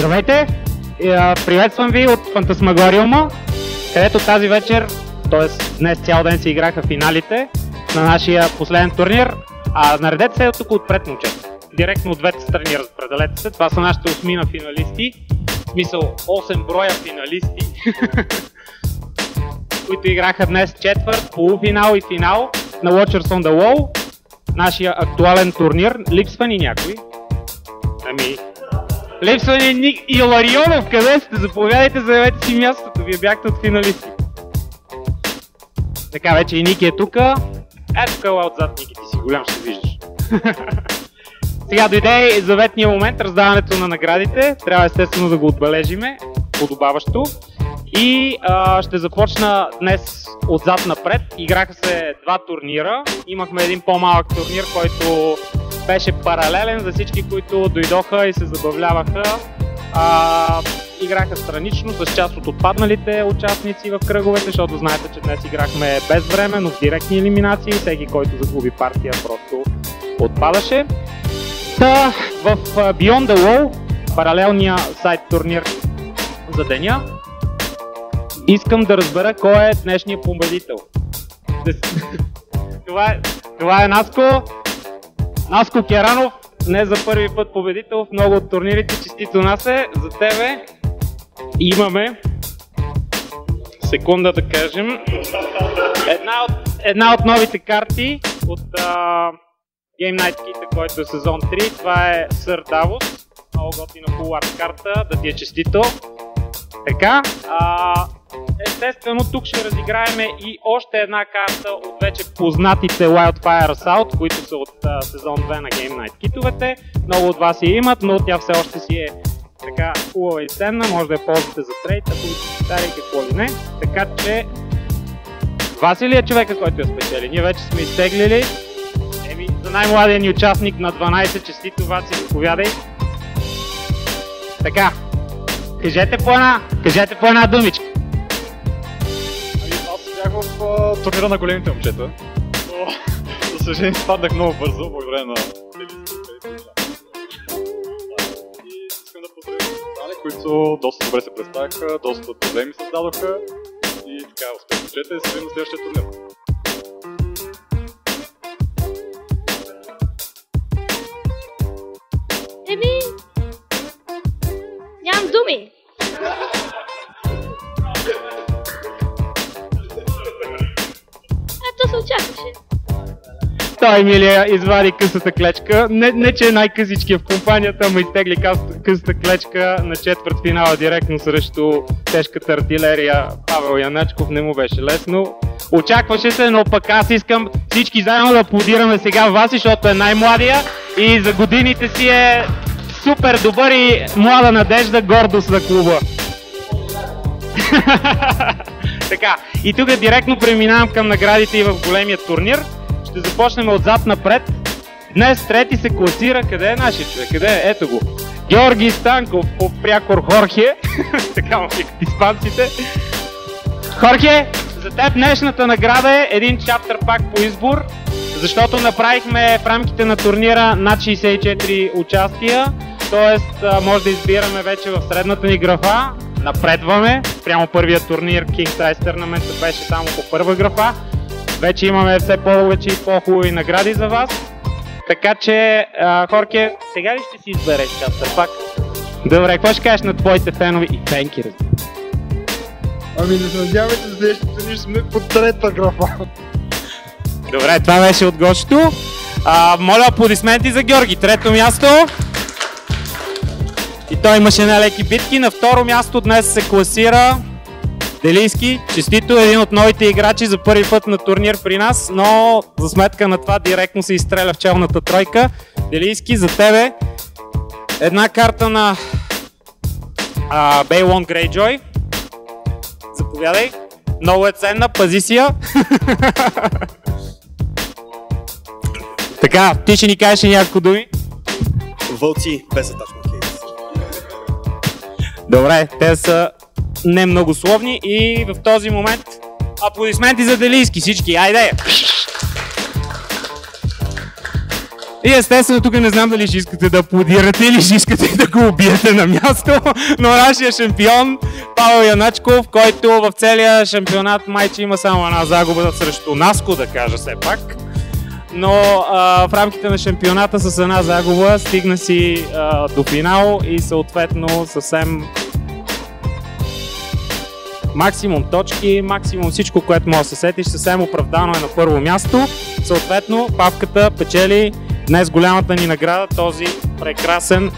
Здравейте! Приветствам ви от Фантасмагориума, където тази вечер, т.е. днес цял ден се играха финалите на нашия последен турнир. Наредете се тук отпред, момчета. Директно от двете страни разпределете се. Това са нашите 8 финалисти. В смисъл 8 броя финалисти, които играха днес четвърт, полуфинал и финал на Watchers on the Wall. Нашия актуален турнир. Липсва ни някой? Липсва ни Ник Иларионов. Къде сте? Заповядайте, заявете си мястото. Вие бяхте от финалисти. Така, вече и Ники е тука. Тук ела отзад, Ники, ти си голям, ще виждаш. Сега дойде заветния момент, раздаването на наградите. Трябва естествено да го отбележиме подобаващо. И ще започна днес отзад напред. Играха се два турнира. Имахме един по-малък турнир, който беше паралелен за всички, които дойдоха и се забавляваха. Играха странично с част от отпадналите участници в кръговете, защото знаете, че днес играхме без време, но в директни елиминации. Всеки, който загуби партия, просто отпадаше. Та, в Beyond the Wall, паралелния сайт турнир за деня, искам да разбера кой е днешният победител. Това е Наско. Наско Керанов, днес за първи път победител в много от турнирите. Честито, Насе, за тебе имаме, секунда да кажем, една от новите карти от Game Night Kit, който е сезон 3. Това е Сър Давос, много готина full art карта, да ти е честито. Така, естествено тук ще разиграем и още една карта от вече познатите Wildfire Assault, които са от сезон 2 на Game Night Kit-овете. Много от вас я имат, но тя все още си е така хубава и ценна, може да я ползвате за трейд, ако ви се стари какво ли не. Така че, Васи ли е човека, който я спечели? Ние вече сме изтеглили. За най-младия ни участник на 12, честито, Васи, заповядай. Така. Кажете по една думичка. Аз бях в турнира на големите момчета. За съжаление спаднах много бързо, благодарение на и искам да поздравя останали, които доста добре се представяха, доста проблеми създадоха и така успех момчета и се видим на следващия турнир. Нямам думи. То се очакваше. Той, Емилия, извади късата клечка. Не че е най-късички в компанията, ама изтегли късата клечка на четвърт финала директно срещу тежката артилерия. Павел Яначков, не му беше лесно. Очакваше се, но пък аз искам всички заедно да аплодираме сега Васи, защото е най-младия и за годините си е супер добър и млада надежда, гордост за клуба. Така, и тук директно преминавам към наградите и в големия турнир. Ще започнем отзад напред. Днес трети се класира. Къде е нашия човек? Къде е? Ето го. Георги Станков по прякор Хорхе. Така му викат испанците. Хорхе, за теб днешната награда е един чаптър пак по избор, защото направихме в рамките на турнира над 64 участия. Тоест, може да избираме вече в средната ни графа. Напредваме. Прямо първия турнир King Size Tournament беше само по първа графа. Вече имаме все повече и по-хубави награди за вас. Така че, Хорке, сега ли ще си избереш чаптър пак? Добре, какво ще кажеш на твоите фенове и фенки, разбира? Ами да се надяваме, че следващото турнир сме по трета графа. Добре, това беше от Гошето. Моля аплодисменти за Георги. Трето място. И той имаше нелеки битки. На второ място днес се класира Делийски. Честито, един от новите играчи за първи път на турнир при нас, но за сметка на това директно се изстреля в челната тройка. Делийски, за тебе една карта на Бейлон Грейджой. Заповядай. Много е ценна, пази си я. Така, ти ще ни кажеш няколко думи. Вълци без атачмент кейс. Добре, те са не много словни и в този момент аплодисменти за Делийски, всички, айде! И естествено, тук не знам дали ще искате да аплодирате или ще искате да го убиете на място, но нашия шампион Павел Яначков, който в целия шампионат майче има само една загуба срещу Наско, да кажа все пак. Но в рамките на шампионата с една загуба стигна си до финал и съответно съвсем максимум точки, максимум всичко, което може да се сетиш, съвсем оправдано е на първо място. Съответно, Павката печели днес голямата ни награда, този прекрасен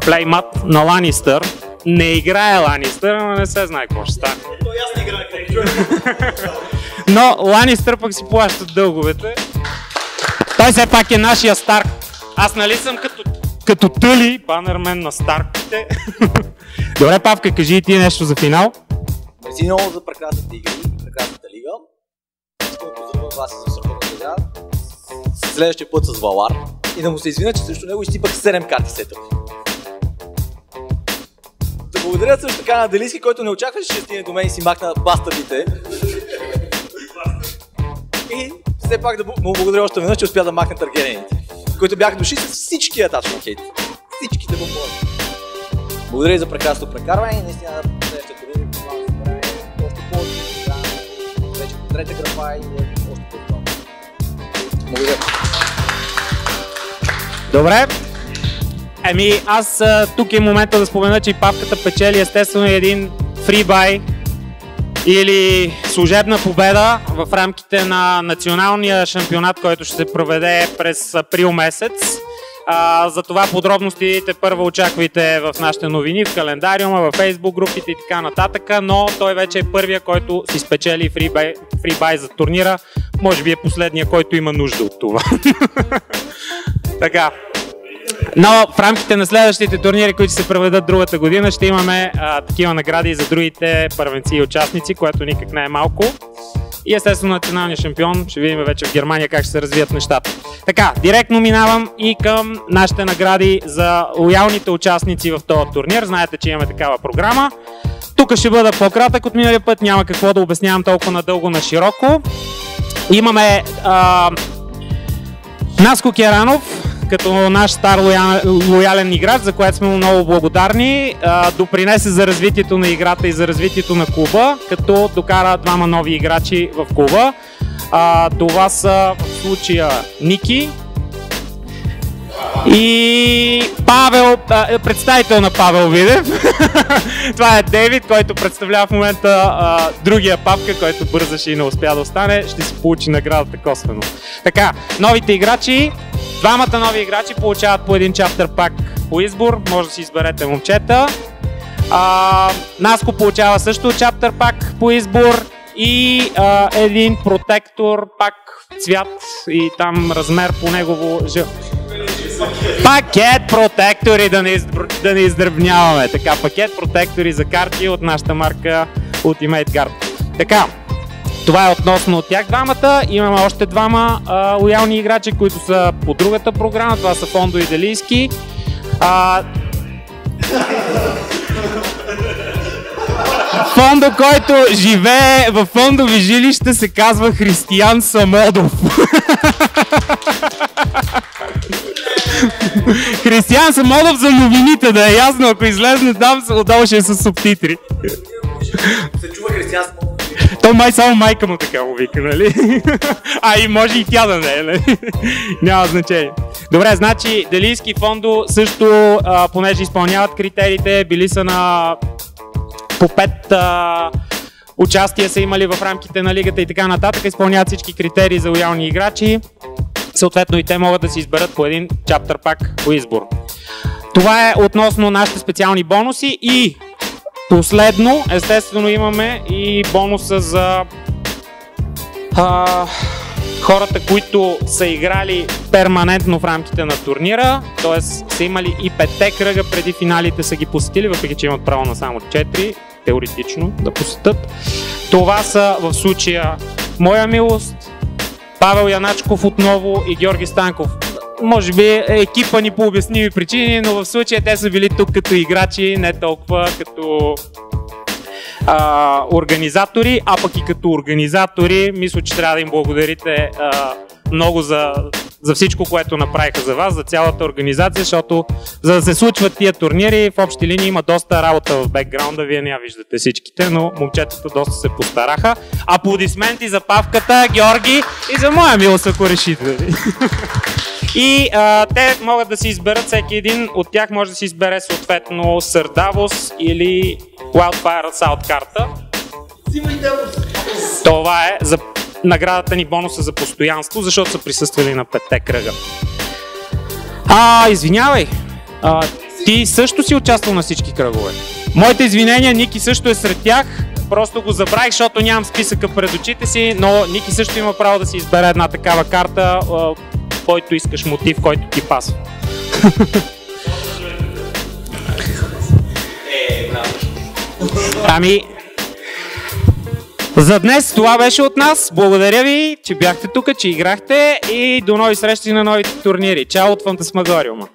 плеймат на Ланистър. Не играе Ланистър, но не се знае какво ще стане. Но Ланистър пък си плащат дълговете. Той все пак е нашия Старк. Аз нали съм като Тъли, банермен на Старките. Добре, Павка, кажи и ти нещо за финал. Мерси много за прекрасните игри, прекрасната лига. Искам да поздравя вас и за сърбната игра. Следващия път с Валар. И да му се извиня, че срещу него изсипах 7 карти сетъп. Да благодаря също така на Делийски, който не очакваше, че ще стигне до мен и си махна бастардите. И все пак да му благодаря още веднъж, че успя да махне Таргерените, които бяха дошли с всички атачни кейти. Всичките бомбони. Благодаря за прекрасно прекарване и наистина следващата година още по-добре, вече по трета графа и още по-добре. Благодаря. Добре. Аз тук е момента да спомена, че и Павката печели естествено един фрибай или служебна победа в рамките на националния шампионат, който ще се проведе през април месец. За това подробностите първо очаквайте в нашите новини, в календариума, в фейсбук групите и така нататък, но той вече е първия, който си спечели фрибай за турнира. Може би е последния, който има нужда от това. Така. Но в рамките на следващите турнири, които се проведат другата година, ще имаме такива награди и за другите първенци и участници, което никак не е малко. И естествено националния шампион, ще видим вече в Германия как ще се развият нещата. Така, директно минавам и към нашите награди за лоялните участници в този турнир. Знаете, че имаме такава програма. Тук ще бъда по-кратък от миналия път, няма какво да обяснявам толкова надълго на широко. Имаме Наско Керанов, като наш стар лоялен играч, за което сме много благодарни, допринесе за развитието на играта и за развитието на клуба, като докара двама нови играчи в клуба. Това са в случая Ники и Павел, представител на Павел Видев. Това е Дейвид, който представлява в момента другия Павка, който бързаше и не успя да остане. Ще си получи наградата косвено. Така, новите играчи. Двамата нови играчи получават по един чаптер пак по избор. Може да си изберете момчета. Наско получава също чаптер пак по избор и един протектор пак цвят и там размер по негово пакет протектори, да не издръбняваме. Така, пакет протектори за карти от нашата марка Ultimate Guard. Така, това е относно от тях двамата. Имаме още двама лоялни играчи, които са по другата програма. Това са Фондо и Делийски. Фондо, който живее в фондови жилища, се казва Християн Самодов. Християн Самодов за новините, да е ясно, ако излезне там, отдолу ще е с субтитри. Се чува Християн Самодов. То май само майка му така му вика, нали? И може и тя да не е, нали? Няма значение. Добре, значи Делийски и Фондо също, понеже изпълняват критериите, били са на по 5 участия са имали в рамките на лигата и така нататък, изпълняват всички критерии за лоялни играчи. Съответно и те могат да си изберат по един чаптер пак по избор. Това е относно нашите специални бонуси и последно, естествено имаме и бонуса за хората, които са играли перманентно в рамките на турнира, т.е. са имали и 5-те кръга преди финалите са ги посетили, въпреки че имат право на само 4, теоретично да посетят. Това са в случая Моя милост, Павел Яначков отново и Георги Станков. Може би екипа ни по обясними причини, но в случая те са били тук като играчи, не толкова като организатори, а пък и като организатори, мисля, че трябва да им благодарите много за за всичко, което направиха за вас, за цялата организация, защото за да се случват тия турнири, в общи линии има доста работа в бекграунда, вие не я виждате всичките, но момчетата доста се постараха. Аплодисменти за Павката, Георги и за моя милост, ако решите. И те могат да си изберат, всеки един от тях може да си избере съответно Sir Davos или Wildfire Assault карта. Това е за наградата ни, бонуса за постоянство, защото са присъствали на 5-те кръга. Извинявай, ти също си участвал на всички кръгове. Моите извинения, Ники също е сред тях, просто го забравих, защото нямам списъка пред очите си, но Ники също има право да си избере една такава карта, който искаш мотив, който ти пасва. За днес това беше от нас. Благодаря ви, че бяхте тук, че играхте и до нови срещи на новите турнири. Чао от Фантасмагориума!